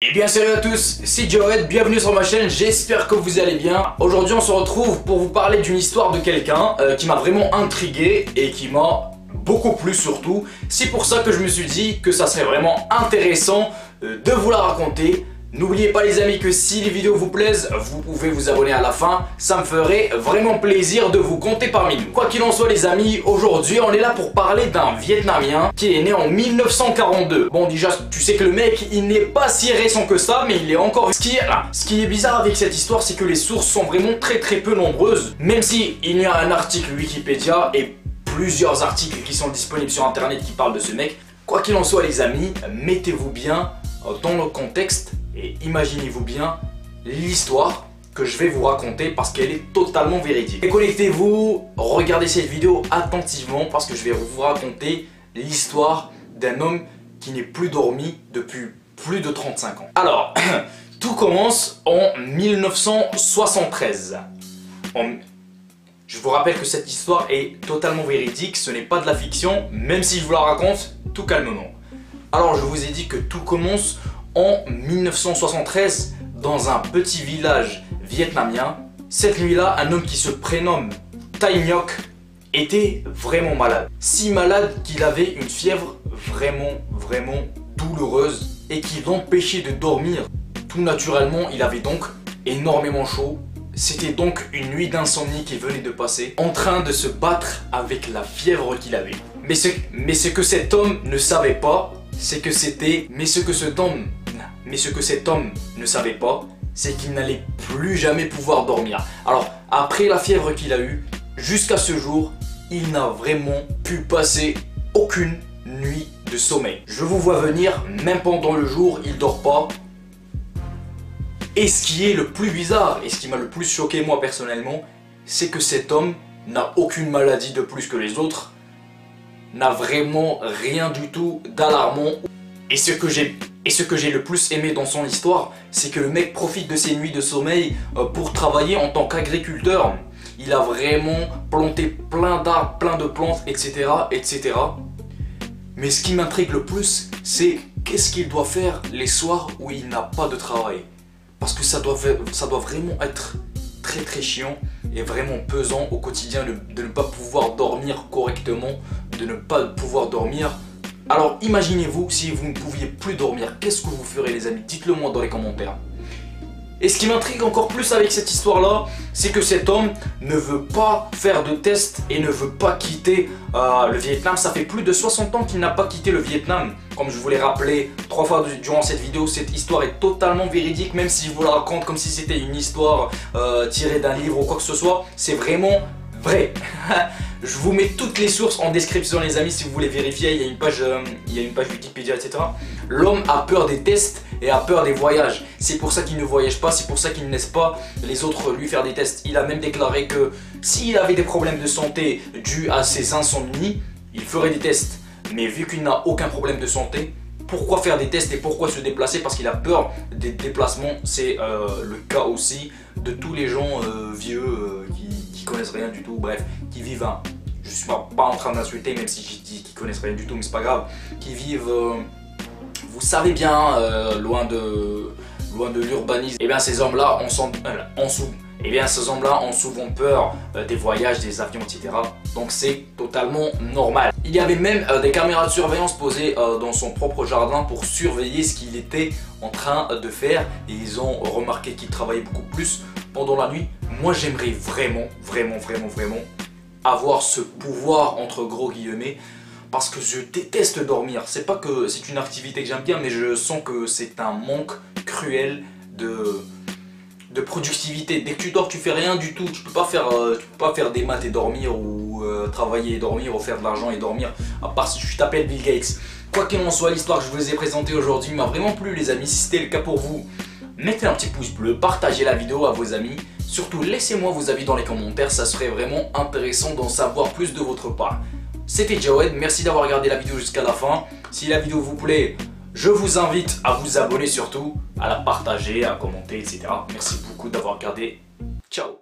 Et bien salut à tous, c'est Jawed, bienvenue sur ma chaîne, j'espère que vous allez bien. Aujourd'hui on se retrouve pour vous parler d'une histoire de quelqu'un qui m'a vraiment intrigué et qui m'a beaucoup plu surtout. C'est pour ça que je me suis dit que ça serait vraiment intéressant de vous la raconter. N'oubliez pas les amis que si les vidéos vous plaisent, vous pouvez vous abonner à la fin. Ça me ferait vraiment plaisir de vous compter parmi nous. Quoi qu'il en soit les amis, aujourd'hui on est là pour parler d'un Vietnamien qui est né en 1942. Bon déjà tu sais que le mec il n'est pas si récent que ça, mais il est encore... Ce qui est bizarre avec cette histoire, c'est que les sources sont vraiment très peu nombreuses. Même si il y a un article Wikipédia et plusieurs articles qui sont disponibles sur internet qui parlent de ce mec. Quoi qu'il en soit les amis, mettez-vous bien dans le contexte et imaginez-vous bien l'histoire que je vais vous raconter parce qu'elle est totalement véridique. Et connectez-vous, regardez cette vidéo attentivement parce que je vais vous raconter l'histoire d'un homme qui n'est plus dormi depuis plus de 35 ans. Alors, tout commence en 1973. Je vous rappelle que cette histoire est totalement véridique, ce n'est pas de la fiction, même si je vous la raconte tout calmement. Alors, je vous ai dit que tout commence en 1973 dans un petit village vietnamien. Cette nuit-là, un homme qui se prénomme Tay Ngoc était vraiment malade. Si malade qu'il avait une fièvre vraiment douloureuse et qui l'empêchait de dormir. Tout naturellement, il avait donc énormément chaud. C'était donc une nuit d'insomnie qui venait de passer, en train de se battre avec la fièvre qu'il avait. Mais ce que cet homme ne savait pas, c'est que c'était... Mais ce que cet homme ne savait pas, c'est qu'il n'allait plus jamais pouvoir dormir. Alors, après la fièvre qu'il a eue, jusqu'à ce jour, il n'a vraiment pu passer aucune nuit de sommeil. Je vous vois venir, même pendant le jour, il dort pas. Et ce qui est le plus bizarre, et ce qui m'a le plus choqué moi personnellement, c'est que cet homme n'a aucune maladie de plus que les autres, n'a vraiment rien du tout d'alarmant. Et ce que j'ai le plus aimé dans son histoire, c'est que le mec profite de ses nuits de sommeil pour travailler en tant qu'agriculteur. Il a vraiment planté plein d'arbres, plein de plantes, etc. Mais ce qui m'intrigue le plus, c'est qu'est-ce qu'il doit faire les soirs où il n'a pas de travail. Parce que ça doit vraiment être très chiant et vraiment pesant au quotidien de ne pas pouvoir dormir correctement, de ne pas pouvoir dormir. Alors imaginez-vous si vous ne pouviez plus dormir, qu'est-ce que vous ferez les amis? Dites-le moi dans les commentaires. Et ce qui m'intrigue encore plus avec cette histoire-là, c'est que cet homme ne veut pas faire de test et ne veut pas quitter le Vietnam. Ça fait plus de 60 ans qu'il n'a pas quitté le Vietnam. Comme je vous l'ai rappelé 3 fois durant cette vidéo, cette histoire est totalement véridique. Même si je vous la raconte comme si c'était une histoire tirée d'un livre ou quoi que ce soit, c'est vraiment vrai. Je vous mets toutes les sources en description les amis si vous voulez vérifier, il y a une page Wikipédia etc. L'homme a peur des tests et a peur des voyages. C'est pour ça qu'il ne voyage pas, c'est pour ça qu'il ne laisse pas les autres lui faire des tests. Il a même déclaré que s'il avait des problèmes de santé dus à ses insomnies, il ferait des tests. Mais vu qu'il n'a aucun problème de santé, pourquoi faire des tests et pourquoi se déplacer? Parce qu'il a peur des déplacements. C'est le cas aussi de tous les gens vieux qui connaissent rien du tout, bref, qui vivent je suis pas en train d'insulter même si j'ai dit qu'ils connaissent rien du tout, mais c'est pas grave, qui vivent, vous savez bien, loin de l'urbanisme. Et bien ces hommes-là ont souvent peur des voyages, des avions, etc. Donc c'est totalement normal. Il y avait même des caméras de surveillance posées dans son propre jardin pour surveiller ce qu'il était en train de faire. Et ils ont remarqué qu'il travaillait beaucoup plus pendant la nuit. Moi j'aimerais vraiment avoir ce pouvoir entre gros guillemets. Parce que je déteste dormir. C'est pas que c'est une activité que j'aime bien, mais je sens que c'est un manque cruel de productivité. Dès que tu dors, tu fais rien du tout. Tu peux pas faire des maths et dormir, ou travailler et dormir, ou faire de l'argent et dormir, à part si tu t'appelles Bill Gates. Quoi qu'il en soit, l'histoire que je vous ai présentée aujourd'hui m'a vraiment plu les amis. Si c'était le cas pour vous, mettez un petit pouce bleu, partagez la vidéo à vos amis. Surtout laissez-moi vos avis dans les commentaires, ça serait vraiment intéressant d'en savoir plus de votre part. C'était Jawed, merci d'avoir regardé la vidéo jusqu'à la fin. Si la vidéo vous plaît, je vous invite à vous abonner surtout, à la partager, à commenter, etc. Merci beaucoup d'avoir regardé. Ciao.